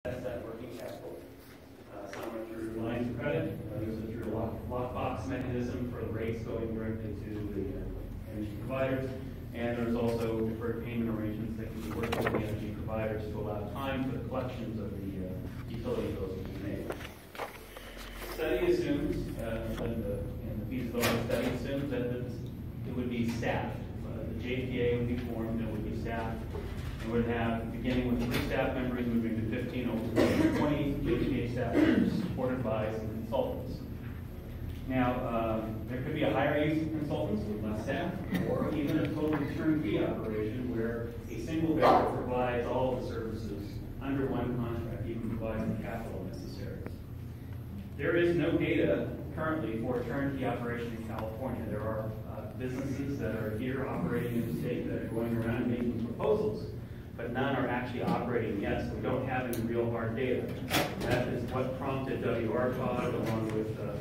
that working capital. Some are through lines of credit, others are through a lockbox mechanism for the rates going directly to the energy providers, and there's also deferred payment arrangements that can be worked with the energy providers to allow time for the collections of the utility bills to be made. The study assumes, and the feasibility study assumes that it would be staffed. The JPA would be formed, and it would be staffed. And would have, beginning with 3 staff members, moving to 15, over 20 JPA staff members supported by some consultants. Now, there could be a higher use of consultants with less staff, or even a totally turnkey operation where a single vendor provides all of the services under one contract, even providing the capital necessary. There is no data currently for a turnkey operation in California. There are businesses that are here operating in the state that are going around making proposals, but none are actually operating yet, so we don't have any real hard data. That is what prompted WRPOD, along with us,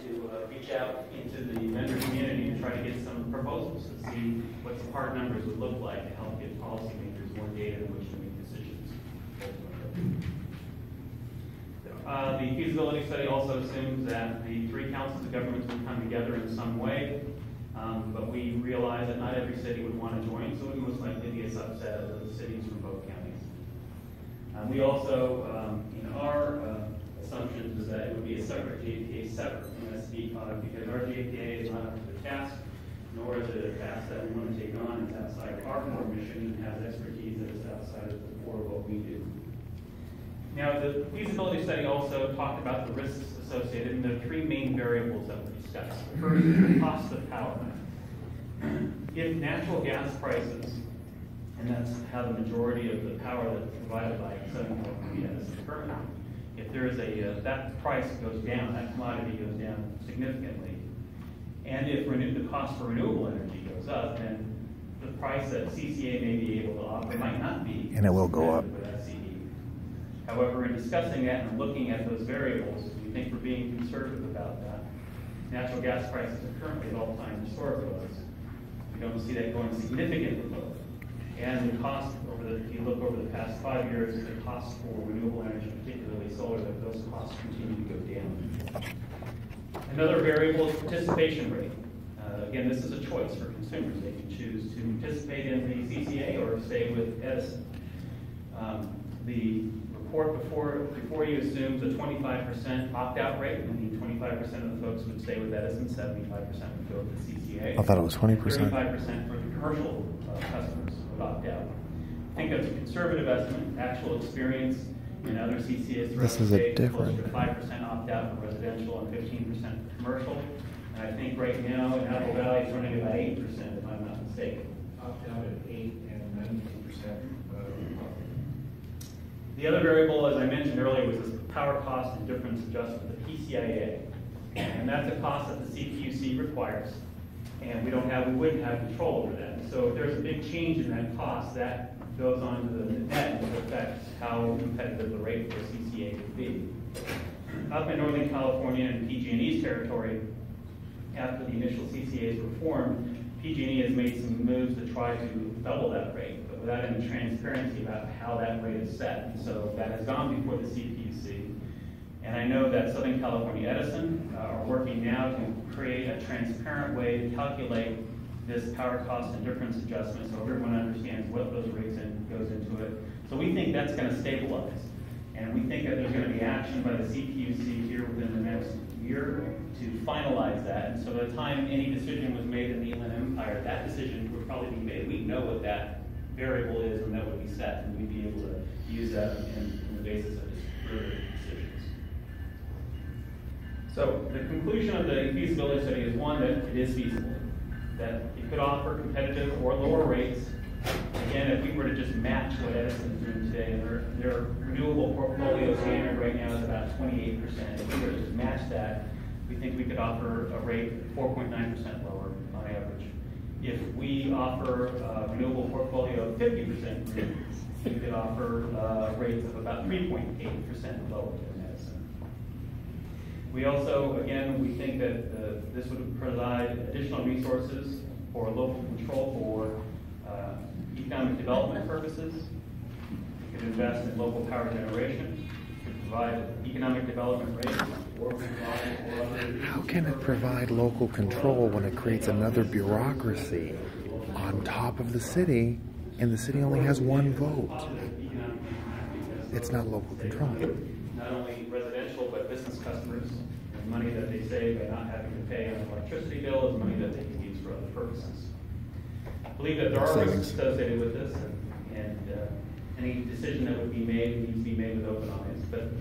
to reach out into the vendor community and try to get some proposals to see what some hard numbers would look like to help give policymakers more data in which to make decisions. The feasibility study also assumes that the 3 councils of governments will come together in some way. But we realize that not every city would want to join, so it would most likely be a subset of the cities from both counties. We also, in our assumptions, is that it would be a separate JPA, separate from SB5, because our JPA is not up to the task, nor is it a task that we want to take on. It's outside of our core mission and has expertise that is outside of the core of what we do. Now, the feasibility study also talked about the risks associated, and there are 3 main variables that were discussed. The first is the cost of power. If natural gas prices, and that's how the majority of the power that's provided by Southern California is currently, if there is that price goes down, that commodity goes down significantly, and if the cost for renewable energy goes up, then the price that CCA may be able to offer might not be. And it will go up. However, in discussing that and looking at those variables, we think we're being conservative about that. Natural gas prices are currently at all-time historic lows. We don't see that going significantly lower. And the cost, if you look over the past 5 years, the cost for renewable energy, particularly solar, that those costs continue to go down. Another variable is participation rate. Again, this is a choice for consumers. They can choose to participate in the CCA or stay with Edison. The report before you assumes a 25% opt-out rate, meaning 25% of the folks would stay with Edison, 75% would go with the CCA. I thought it was 20%. 35% for the commercial customers would opt out. I think that's a conservative estimate. Actual experience in other CCAs throughout the state is closer to 5% opt-out for residential and 15% for commercial. And I think right now in Apple Valley it's running about 8%, if I'm not mistaken. Opt-out at 8 and 19%. The other variable, as I mentioned earlier, was this power cost and difference adjustment, the PCIA. And that's a cost that the CPUC requires. And we wouldn't have control over that. So if there's a big change in that cost, that goes on to the net and affects how competitive the rate for CCA could be. Up in Northern California and PG&E's territory, after the initial CCAs were formed, PG&E has made some moves to try to double that rate, but without any transparency about how that rate is set. And so that has gone before the CPUC. And I know that Southern California Edison are working now to create a transparent way to calculate this power cost and difference adjustment so everyone understands what those rates goes into it. So we think that's going to stabilize. And we think that there's going to be action by the CPUC here within the next year to finalize that. And so by the time any decision was made in the Inland Empire, that decision would probably be made. We'd know what that variable is and that would be set, and we'd be able to use that in the basis of further decisions. So the conclusion of the feasibility study is, one, that it is feasible, that it could offer competitive or lower rates. Again, if we were to just match what Edison is doing today, their renewable portfolio standard right now is about 28%. If we were to just match that, we think we could offer a rate 4.9% lower on average. If we offer a renewable portfolio of 50%, we could offer rates of about 3.8% lower than Edison. We also, again, we think that this would provide additional resources for local control for economic development purposes. could invest in local power generation, could provide economic development rates, or provide or other. How can it provide local control when it creates another bureaucracy on top of the city, and the city only has one vote? It's not local control. Not only residential, but business customers, and money that they save by not having to pay on an electricity bill is money that they can use for other purposes. I believe that there are risks associated with this, and any decision that would be made needs to be made with open eyes. But